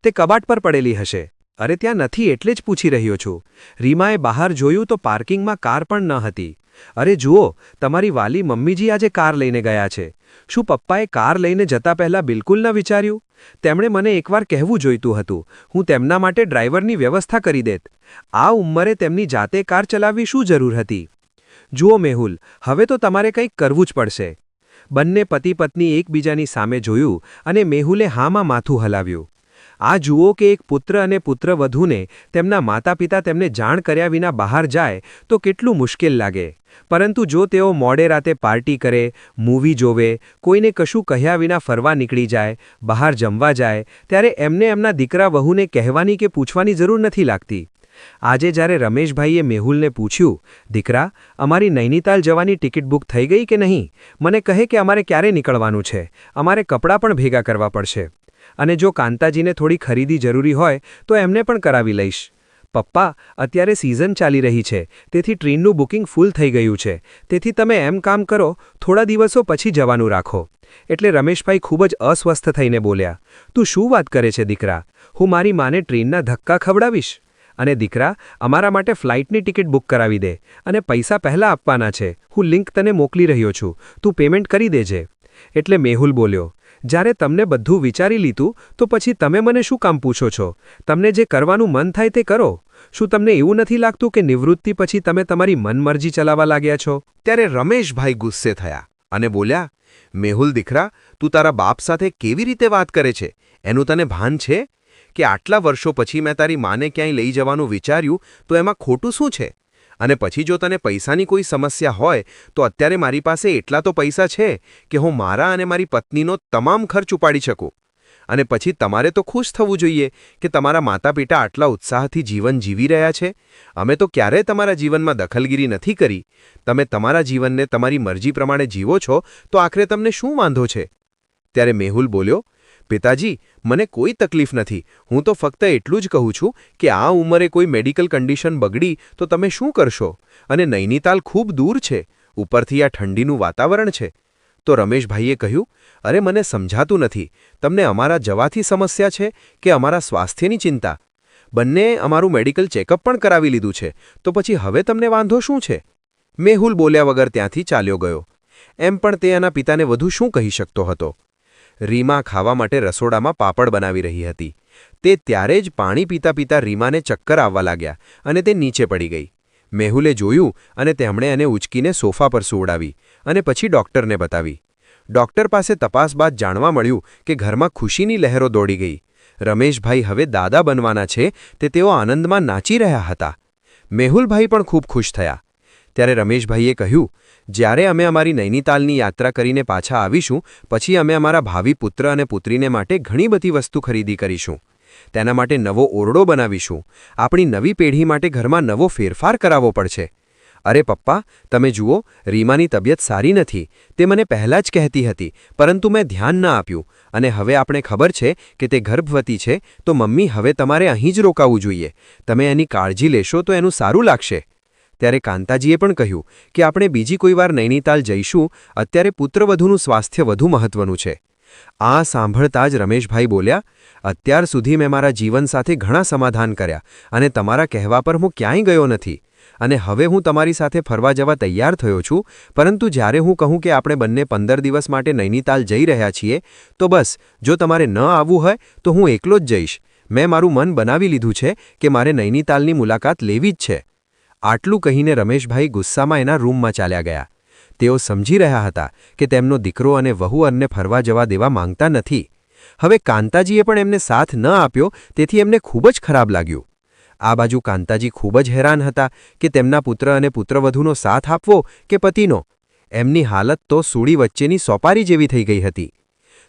તે કબાટ પર પડેલી હશે. અરે ત્યાં નથી એટલે જ પૂછી રહ્યો છું. રીમાએ બહાર જોયું તો પાર્કિંગમાં કાર પણ ન હતી. અરે જુઓ, તમારી વાલી મમ્મીજી આજે કાર લઈને ગયા છે. શું પપ્પાએ કાર લઈને જતા પહેલાં બિલકુલ ન વિચાર્યું? તેમણે મને એકવાર કહેવું જોઈતું હતું. હું તેમના માટે ડ્રાઈવરની વ્યવસ્થા કરી દેત. આ ઉંમરે તેમની જાતે કાર ચલાવવી શું જરૂર હતી? જુઓ મેહુલ, હવે તો તમારે કંઈક કરવું જ પડશે. બંને પતિ પત્ની એકબીજાની સામે જોયું અને મેહુલે હામાં માથું હલાવ્યું. આ જુઓ કે એક પુત્ર અને પુત્રવધૂને તેમના માતા પિતા તેમને જાણ કર્યા વિના બહાર જાય તો કેટલું મુશ્કેલ લાગે. પરંતુ જો તેઓ મોડે રાતે પાર્ટી કરે, મૂવી જોવે, કોઈને કશું કહ્યા વિના ફરવા નીકળી જાય, બહાર જમવા જાય, ત્યારે એમને એમના દીકરા વહુને કહેવાની કે પૂછવાની જરૂર નથી લાગતી. આજે જ્યારે રમેશભાઈએ મેહુલને પૂછ્યું, દીકરા, અમારી નૈનીતાલ જવાની ટિકિટ બુક થઈ ગઈ કે નહીં? મને કહે કે અમારે ક્યારે નીકળવાનું છે. અમારે કપડાં પણ ભેગા કરવા પડશે. અને જો કાંતાજીને થોડી ખરીદી જરૂરી હોય તો એમને પણ કરાવી લઈશ. પપ્પા, અત્યારે સિઝન ચાલી રહી છે, તેથી ટ્રેનનું બુકિંગ ફૂલ થઈ ગયું છે. તેથી તમે એમ કામ કરો, થોડા દિવસો પછી જવાનું રાખો. એટલે રમેશભાઈ ખૂબ જ અસ્વસ્થ થઈને બોલ્યા, તું શું વાત કરે છે દીકરા? હું મારી માને ટ્રેનના ધક્કા ખવડાવીશ? અને દીકરા, અમારા માટે ફ્લાઇટની ટિકિટ બુક કરાવી દે. અને પૈસા પહેલાં આપવાના છે. હું લિંક તને મોકલી રહ્યો છું. તું પેમેન્ટ કરી દેજે. એટલે મેહુલ બોલ્યો, જ્યારે તમને બધું વિચારી લીધું તો પછી તમે મને શું કામ પૂછો છો? તમને જે કરવાનું મન થાય તે કરો. શું તમને એવું નથી લાગતું કે નિવૃત્તિ પછી તમે તમારી મનમરજી ચલાવવા લાગ્યા છો? ત્યારે રમેશભાઈ ગુસ્સે થયા અને બોલ્યા, મેહુલ દીકરા, તું તારા બાપ સાથે કેવી રીતે વાત કરે છે? એનું તને ભાન છે કે આટલા વર્ષો પછી મેં તારી માને ક્યાંય લઈ જવાનું વિચાર્યું તો એમાં ખોટું શું છે? અને પછી જો તને પૈસાની કોઈ સમસ્યા હોય તો અત્યારે મારી પાસે એટલા તો પૈસા છે કે હું મારા અને મારી પત્નીનો તમામ ખર્ચ ઉપાડી શકું. અને પછી તમારે તો ખુશ થવું જોઈએ કે તમારા માતા પિતા આટલા ઉત્સાહથી જીવન જીવી રહ્યા છે. અમે તો ક્યારેય તમારા જીવનમાં દખલગીરી નથી કરી. તમે તમારા જીવનને તમારી મરજી પ્રમાણે જીવો છો તો આખરે તમને શું વાંધો છે? ત્યારે મેહુલ બોલ્યો, પિતાજી, મને કોઈ તકલીફ નથી. હું તો ફક્ત એટલું જ કહું છું કે આ ઉંમરે કોઈ મેડિકલ કન્ડિશન બગડી તો તમે શું કરશો? અને નૈનીતાલ ખૂબ દૂર છે. ઉપરથી આ ઠંડીનું વાતાવરણ છે. તો રમેશભાઈએ કહ્યું, અરે મને સમજાતું નથી. તમને અમારા જવાથી સમસ્યા છે કે અમારા સ્વાસ્થ્યની ચિંતા? બંને અમારું મેડિકલ ચેકઅપ પણ કરાવી લીધું છે. તો પછી હવે તમને વાંધો શું છે? મેહુલ બોલ્યા વગર ત્યાંથી ચાલ્યો ગયો. એમ પણ તે એના પિતાને વધુ શું કહી શકતો હતો? રીમા ખાવા માટે રસોડામાં પાપડ બનાવી રહી હતી. તે ત્યારે જ પાણી પીતા પીતા રીમાને ચક્કર આવવા લાગ્યા અને તે નીચે પડી ગઈ. મેહુલે જોયું અને તેમણે એને ઉચકીને સોફા પર સુવડાવી અને પછી ડૉક્ટરને બતાવી. ડૉક્ટર પાસે તપાસ બાદ જાણવા મળ્યું કે ઘરમાં ખુશીની લહેરો દોડી ગઈ. રમેશભાઈ હવે દાદા બનવાના છે તે તેઓ આનંદમાં નાચી રહ્યા હતા. મેહુલભાઈ પણ ખૂબ ખુશ થયા. ત્યારે રમેશભાઈએ કહ્યું, જ્યારે અમે અમારી નૈનીતાલની યાત્રા કરીને પાછા આવીશું પછી અમે અમારા ભાવિ પુત્ર અને પુત્રીને માટે ઘણી બધી વસ્તુ ખરીદી કરીશું. તેના માટે નવો ઓરડો બનાવીશું. આપણી નવી પેઢી માટે ઘરમાં નવો ફેરફાર કરાવવો પડશે. અરે પપ્પા, તમે જુઓ, રીમાની તબિયત સારી નથી. તે મને પહેલાં જ કહેતી હતી, પરંતુ મેં ધ્યાન ન આપ્યું. અને હવે આપણે ખબર છે કે તે ગર્ભવતી છે, તો મમ્મી હવે તમારે અહીં જ રોકાવું જોઈએ. તમે એની કાળજી લેશો તો એનું સારું લાગશે. ત્યારે કાંતાજીએ પણ કહ્યું કે આપણે બીજી કોઈ વાર નૈનીતાલ જઈશું. અત્યારે પુત્રવધૂનું સ્વાસ્થ્ય વધુ મહત્વનું છે. આ સાંભળતા જ રમેશભાઈ બોલ્યા, અત્યાર સુધી મેં મારા જીવન સાથે ઘણા સમાધાન કર્યા અને તમારા કહેવા પર હું ક્યાંય ગયો નથી. અને હવે હું તમારી સાથે ફરવા જવા તૈયાર થયો છું. પરંતુ જ્યારે હું કહું કે આપણે બંને 15 દિવસ માટે નૈનીતાલ જઈ રહ્યા છીએ તો બસ, જો તમારે ન આવવું હોય તો હું એકલો જ જઈશ. મેં મારું મન બનાવી લીધું છે કે મારે નૈનીતાલની મુલાકાત લેવી જ છે. આટલું કહીને રમેશભાઈ ગુસ્સામાં એના રૂમમાં ચાલ્યા ગયા. તેઓ સમજી રહ્યા હતા કે તેમનો દીકરો અને વહુ અન્ને ફરવા જવા દેવા માંગતા નથી. હવે કાંતાજીએ પણ એમને સાથ ન આપ્યો, તેથી એમને ખૂબ જ ખરાબ લાગ્યું. આ બાજુ કાંતાજી ખૂબ જ હેરાન હતા કે તેમના પુત્ર અને પુત્રવધૂનો સાથ આપવો કે પતિનો. એમની હાલત તો સૂળી વચ્ચેની સોપારી જેવી થઈ ગઈ હતી.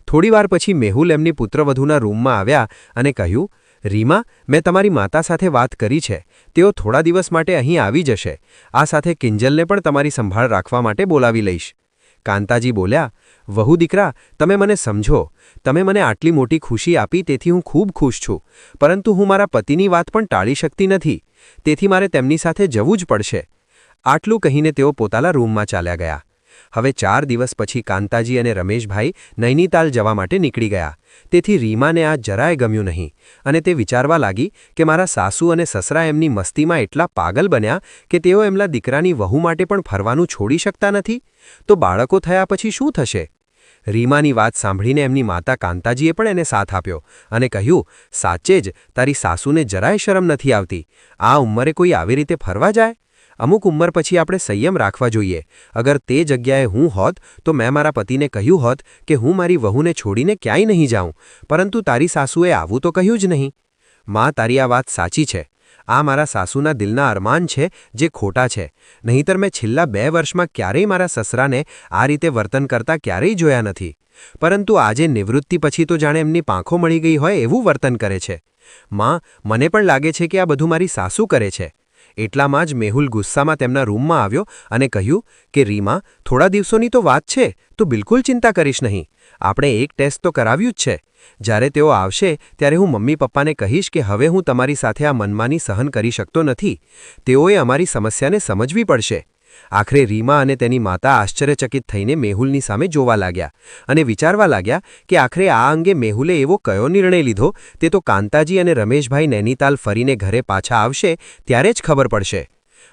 થોડીવાર પછી મેહુલ એમની પુત્રવધૂના રૂમમાં આવ્યા અને કહ્યું, રીમા, મેં તમારી માતા સાથે વાત કરી છે. તેઓ થોડા દિવસ માટે અહીં આવી જશે. આ સાથે કિંજલને પણ તમારી સંભાળ રાખવા માટે બોલાવી લઈશ. કાંતાજી બોલ્યા, વહુ દીકરા, તમે મને સમજો. તમે મને આટલી મોટી ખુશી આપી તેથી હું ખૂબ ખુશ છું. પરંતુ હું મારા પતિની વાત પણ ટાળી શકતી નથી. તેથી મારે તેમની સાથે જવું જ પડશે. આટલું કહીને તેઓ પોતાના રૂમમાં ચાલ્યા ગયા. હવે 4 દિવસ પછી કાંતાજી અને રમેશભાઈ નૈનીતાલ જવા માટે નીકળી ગયા. તેથી રીમાને આ જરાય ગમ્યું નહીં અને તે વિચારવા લાગી કે મારા સાસુ અને સસરા એમની મસ્તીમાં એટલા પાગલ બન્યા કે તેઓ એમના દીકરાની વહુ માટે પણ ફરવાનું છોડી શકતા નથી. તો બાળકો થયા પછી શું થશે? રીમાની વાત સાંભળીને એમની માતા કાંતાજીએ પણ એને સાથ આપ્યો અને કહ્યું, સાચે જ તારી સાસુને જરાય શરમ નથી આવતી. આ ઉંમરે કોઈ આવી રીતે ફરવા જાય? અમુક ઉંમર પછી આપણે સંયમ રાખવા જોઈએ. અગર તે જગ્યાએ હું હોત તો મેં મારા પતિને કહ્યું હોત કે હું મારી વહુને છોડીને ક્યાંય નહીં જાઉં, પરંતુ તારી સાસુએ આવું તો કહ્યું જ નહીં. માં, તારી આ વાત સાચી છે. આ મારા સાસુના દિલના અરમાન છે જે ખોટા છે. નહીંતર મેં છેલ્લા 2 વર્ષમાં ક્યારેય મારા સસરાને આ રીતે વર્તન કરતા ક્યારેય જોયા નથી. પરંતુ આજે નિવૃત્તિ પછી તો જાણે એમની પાંખો મળી ગઈ હોય એવું વર્તન કરે છે. માં, મને પણ લાગે છે કે આ બધું મારી સાસુ કરે છે. એટલામાં જ મેહુલ ગુસ્સામાં તેમના રૂમમાં આવ્યો અને કહ્યું કે રીમા, થોડા દિવસોની તો વાત છે, તું બિલકુલ ચિંતા કરીશ નહીં. આપણે એક ટેસ્ટ તો કરાવ્યું જ છે. જ્યારે તેઓ આવશે ત્યારે હું મમ્મી પપ્પાને કહીશ કે હવે હું તમારી સાથે આ મનમાની સહન કરી શકતો નથી. તેઓએ અમારી સમસ્યાને સમજવી પડશે. આખરે રીમા અને તેની માતા આશ્ચર્યચકિત થઈને મેહુલની સામે જોવા લાગ્યા અને વિચારવા લાગ્યા કે આખરે આ અંગે મેહુલે એવો કયો નિર્ણય લીધો તે તો કાંતાજી અને રમેશભાઈ નૈનીતાલ ફરીને ઘરે પાછા આવશે ત્યારે જ ખબર પડશે.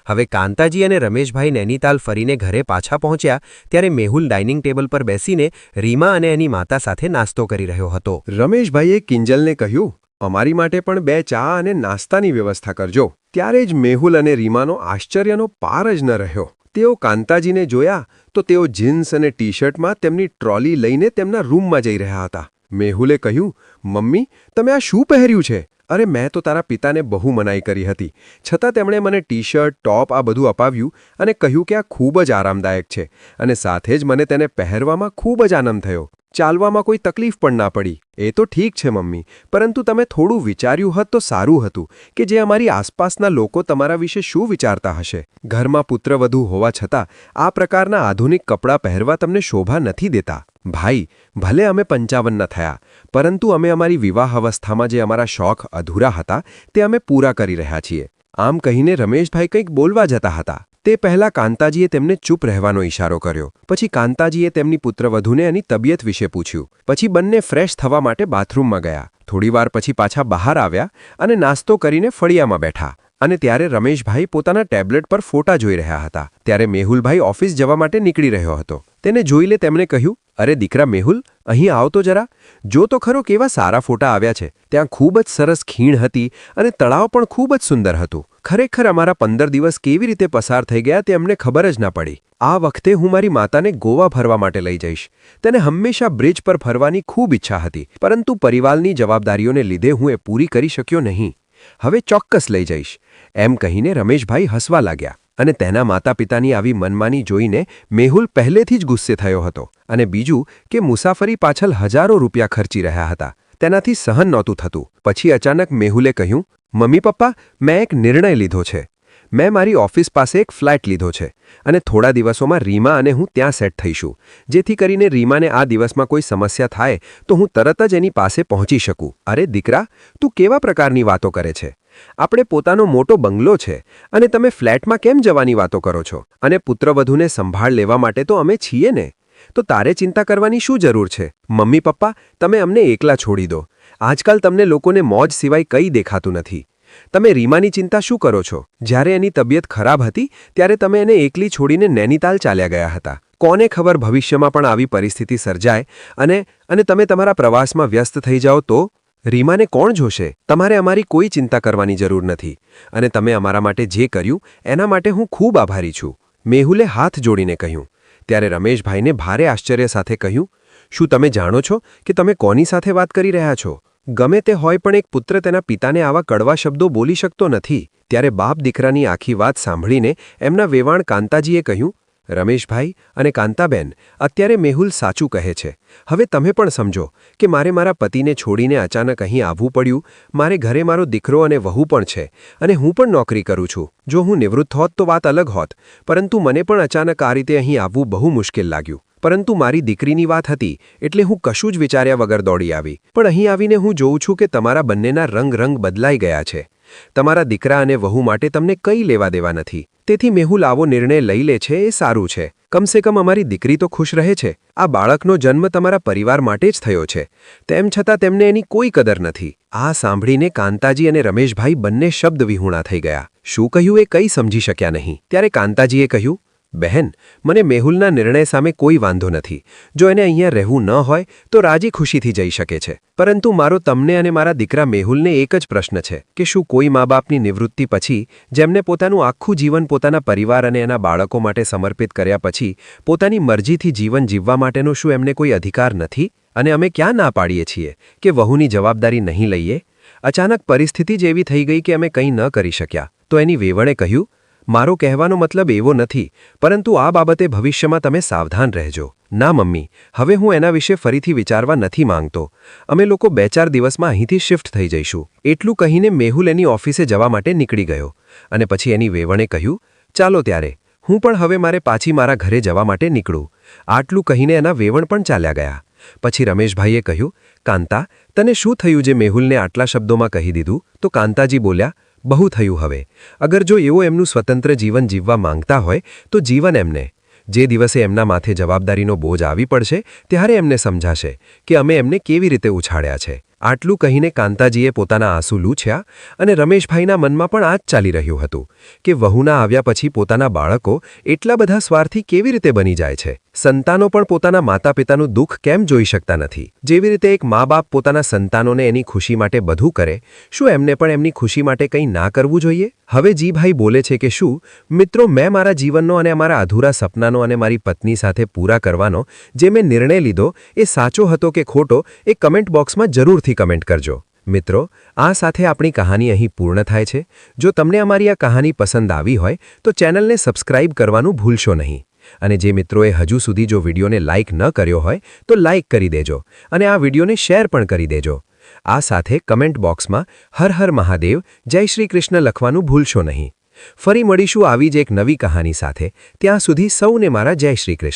હવે કાંતાજી અને રમેશભાઈ નૈનીતાલ ફરીને ઘરે પાછા પહોંચ્યા ત્યારે મેહુલ ડાઇનિંગ ટેબલ પર બેસીને રીમા અને એની માતા સાથે નાસ્તો કરી રહ્યો હતો. રમેશભાઈએ કિંજલને કહ્યું, અમારી માટે પણ 2 ચા અને નાસ્તાની વ્યવસ્થા કરજો. ત્યારે જ મેહુલ અને રીમાનો આશ્ચર્યનો પાર જ ન રહ્યો. તેઓ કાંતાજીને જોયા તો તેઓ જીન્સ અને ટી-શર્ટમાં તેમની ટ્રોલી લઈને તેમના રૂમમાં જઈ રહ્યા હતા. મેહુલે કહ્યું, મમ્મી, તમે આ શું પહેર્યું છે? અરે, મેં તો તારા પિતાને બહુ મનાઈ કરી હતી. છતાં તેમણે મને ટી-શર્ટ, ટોપ આ બધું અપાવ્યું અને કહ્યું કે આ ખૂબ જ આરામદાયક છે અને સાથે જ મને તેને પહેરવામાં ખૂબ જ આનંદ થયો. ચાલવામાં કોઈ તકલીફ પણ ના પડી. એ તો ઠીક છે મમ્મી, પરંતુ તમે થોડું વિચાર્યું હોત તો સારું હતું કે જે અમારી આસપાસના લોકો તમારા વિશે શું વિચારતા હશે. ઘરમાં પુત્રવધુ હોવા છતાં આ પ્રકારના આધુનિક કપડાં પહેરવા તમને શોભા નથી દેતા. ભાઈ, ભલે અમે 55ના થયા, પરંતુ અમે અમારી વિવાહ અવસ્થામાં જે અમારા શોખ અધૂરા હતા તે અમે પૂરા કરી રહ્યા છીએ. આમ કહીને રમેશભાઈ કંઈક બોલવા જતા હતા. તે પહેલાં કાંતાજીએ તેમને ચૂપ રહેવાનો ઇશારો કર્યો. પછી કાંતાજીએ તેમની પુત્રવધૂને એની તબિયત વિશે પૂછ્યું. પછી બંને ફ્રેશ થવા માટે બાથરૂમમાં ગયા. થોડીવાર પછી પાછા બહાર આવ્યા અને નાસ્તો કરીને ફળિયામાં બેઠા. અને ત્યારે રમેશભાઈ પોતાના ટેબ્લેટ પર ફોટા જોઈ રહ્યા હતા. ત્યારે મેહુલભાઈ ઓફિસ જવા માટે નીકળી રહ્યો હતો. તેને જોઈને તેમણે કહ્યું, અરે દીકરા મેહુલ, અહીં આવ તો જરા. જો તો ખરો કેવા સારા ફોટા આવ્યા છે. ત્યાં ખૂબ જ સરસ ખીણ હતી અને તળાવ પણ ખૂબ જ સુંદર હતું. ખરેખર અમારા 15 દિવસ કેવી રીતે પસાર થઈ ગયા તે અમને ખબર જ ના પડી. આ વખતે હું મારી માતાને ગોવા ફરવા માટે લઈ જઈશ. તેને હંમેશા બ્રિજ પર ફરવાની ખૂબ ઈચ્છા હતી, પરંતુ પરિવારની જવાબદારીઓને લીધે હું એ પૂરી કરી શક્યો નહીં. હવે ચોક્કસ લઈ જઈશ. એમ કહીને રમેશભાઈ હસવા લાગ્યા. અને તેના માતા પિતાની આવી મનમાની જોઈને મેહુલ પહેલેથી જ ગુસ્સે થયો હતો. અને બીજું કે મુસાફરી પાછળ હજારો રૂપિયા ખર્ચી રહ્યા હતા. તેનાથી સહન નહોતું થતું. પછી અચાનક મેહુલે કહ્યું, મમ્મી પપ્પા, મેં એક નિર્ણય લીધો છે. મેં મારી ઓફિસ પાસે એક ફ્લેટ લીધો છે અને થોડા દિવસોમાં રીમા અને હું ત્યાં સેટ થઈશું, જેથી કરીને રીમાને આ દિવસમાં કોઈ સમસ્યા થાય તો હું તરત જ એની પાસે પહોંચી શકું. અરે દીકરા, તું કેવા પ્રકારની વાતો કરે છે? આપણે પોતાનો મોટો બંગલો છે અને તમે ફ્લેટમાં કેમ જવાની વાતો કરો છો? અને પુત્રવધૂને સંભાળ લેવા માટે તો અમે છીએ ને. તો તારે ચિંતા કરવાની શું જરૂર છે? મમ્મી પપ્પા, તમે અમને એકલા છોડી દો. આજકાલ તમને લોકોને મોજ સિવાય કંઈ દેખાતું નથી. તમે રીમાની ચિંતા શું કરો છો? જ્યારે એની તબિયત ખરાબ હતી ત્યારે તમે એને એકલી છોડીને નૈનીતાલ ચાલ્યા ગયા હતા. કોને ખબર ભવિષ્યમાં પણ આવી પરિસ્થિતિ સર્જાય અને તમે તમારા પ્રવાસમાં વ્યસ્ત થઈ જાઓ તો? રીમાને કોણ જોશે? તમારે અમારી કોઈ ચિંતા કરવાની જરૂર નથી. અને તમે અમારા માટે જે કર્યું એના માટે હું ખૂબ આભારી છું. મેહુલે હાથ જોડીને કહ્યું. ત્યારે રમેશભાઈને ભારે આશ્ચર્ય સાથે કહ્યું, શું તમે જાણો છો કે તમે કોની સાથે વાત કરી રહ્યા છો? ગમે તે હોય પણ એક પુત્ર તેના પિતાને આવા કડવા શબ્દો બોલી શકતો નથી. ત્યારે બાપ દીકરાની આખી વાત સાંભળીને એમના વેવાણ કાંતાજીએ કહ્યું, રમેશભાઈ અને કાંતાબેન, અત્યારે મેહુલ સાચું કહે છે. હવે તમે પણ સમજો કે મારે મારા પતિને છોડીને અચાનક અહીં આવવું પડ્યું. મારે ઘરે મારો દીકરો અને વહુ પણ છે અને હું પણ નોકરી કરું છું. જો હું નિવૃત્ત હોત તો વાત અલગ હોત, પરંતુ મને પણ અચાનક આ રીતે અહીં આવવું બહુ મુશ્કેલ લાગ્યું. પરંતુ મારી દીકરીની વાત હતી એટલે હું કશું જ વિચાર્યા વગર દોડી આવી. પણ અહીં આવીને હું જોઉં છું કે તમારા બંનેના રંગ બદલાઈ ગયા છે. તમારા દીકરા અને વહુ માટે તમને કંઈ લેવા દેવા નથી. તેથી મેહુલ આવો નિર્ણય લઈ લે છે એ સારું છે. કમસે કમ અમારી દીકરી તો ખુશ રહે છે. આ બાળકનો જન્મ તમારા પરિવાર માટે જ થયો છે. તેમ છતાં તેમને એની કોઈ કદર નથી. આ સાંભળીને કાંતાજી અને રમેશભાઈ બંને શબ્દ વિહૂણા થઈ ગયા. શું કહ્યું એ કંઈ સમજી શક્યા નહીં. ત્યારે કાંતાજીએ કહ્યું, બહેન, મને મેહુલના નિર્ણય સામે કોઈ વાંધો નથી. જો એને અહીંયા રહેવું ન હોય તો રાજી ખુશીથી જઈ શકે છે. પરંતુ મારો તમને અને મારા દીકરા મેહુલને એક જ પ્રશ્ન છે કે શું કોઈ મા બાપની નિવૃત્તિ પછી, જેમને પોતાનું આખું જીવન પોતાના પરિવાર અને એના બાળકો માટે સમર્પિત કર્યા પછી પોતાની મરજીથી જીવન જીવવા માટેનો શું એમને કોઈ અધિકાર નથી? અને અમે ક્યાં ના પાડીએ છીએ કે વહુની જવાબદારી નહીં લઈએ? અચાનક પરિસ્થિતિ જ એવી થઈ ગઈ કે અમે કંઈ ન કરી શક્યા. તો એની વેવણે કહ્યું, મારો કહેવાનો મતલબ એવો નથી, પરંતુ આ બાબતે ભવિષ્યમાં તમે સાવધાન રહેજો. ના મમ્મી, હવે હું એના વિશે ફરીથી વિચારવા નથી માંગતો. અમે લોકો 2-4 દિવસમાં અહીંથી શિફ્ટ થઈ જઈશું. એટલું કહીને મેહુલ એની ઓફિસે જવા માટે નીકળી ગયો. અને પછી એની વેવણે કહ્યું, ચાલો ત્યારે, હું પણ હવે મારે પાછી મારા ઘરે જવા માટે નીકળું. આટલું કહીને એના વેવણ પણ ચાલ્યા ગયા. પછી રમેશભાઈએ કહ્યું, કાંતા, તને શું થયું જે મેહુલને આટલા શબ્દોમાં કહી દીધું? તો કાંતાજી બોલ્યા, બહુ થયું હવે. અગર જો એવો એમનું સ્વતંત્ર જીવન જીવવા માંગતા હોય તો જીવન એમને. જે દિવસે એમના માથે જવાબદારીનો બોજ આવી પડશે ત્યારે એમને સમજાશે કે અમે એમને કેવી રીતે ઉછાળ્યા છે. આટલું કહીને કાંતાજીએ પોતાના આંસુ લૂછ્યા અને રમેશભાઈના મનમાં પણ આ જ ચાલી રહ્યું હતું કે વહુના આવ્યા પછી પોતાના બાળકો એટલા બધા સ્વાર્થી કેવી રીતે બની જાય છે. સંતાનો પણ પોતાના માતા પિતાનું દુઃખ કેમ જોઈ શકતા નથી? જેવી રીતે એક મા બાપ પોતાના સંતાનોને એની ખુશી માટે બધું કરે, શું એમને પણ એમની ખુશી માટે કંઈ ના કરવું જોઈએ? હવે જીભાઈ બોલે છે કે શું મિત્રો, મેં મારા જીવનનો અને અમારા અધૂરા સપનાનો અને મારી પત્ની સાથે પૂરા કરવાનો જે મેં નિર્ણય લીધો એ સાચો હતો કે ખોટો એ કમેન્ટ બોક્સમાં જરૂરથી કમેન્ટ કરજો. મિત્રો, આ સાથે આપણી કહાની અહીં પૂર્ણ થાય છે. જો તમને અમારી આ કહાની પસંદ આવી હોય તો ચેનલને સબસ્ક્રાઇબ કરવાનું ભૂલશો નહીં. અને જે મિત્રોએ હજુ સુધી જો વિડીયોને લાઇક ન કર્યો હોય તો લાઇક કરી દેજો અને આ વિડીયોને શેર પણ કરી દેજો. આ સાથે કમેન્ટ બોક્સમાં હર હર મહાદેવ, જય શ્રી કૃષ્ણ લખવાનું ભૂલશો નહીં. ફરી મળીશું આવી જ એક નવી કહાની સાથે. ત્યાં સુધી સૌને મારા જય શ્રી કૃષ્ણ.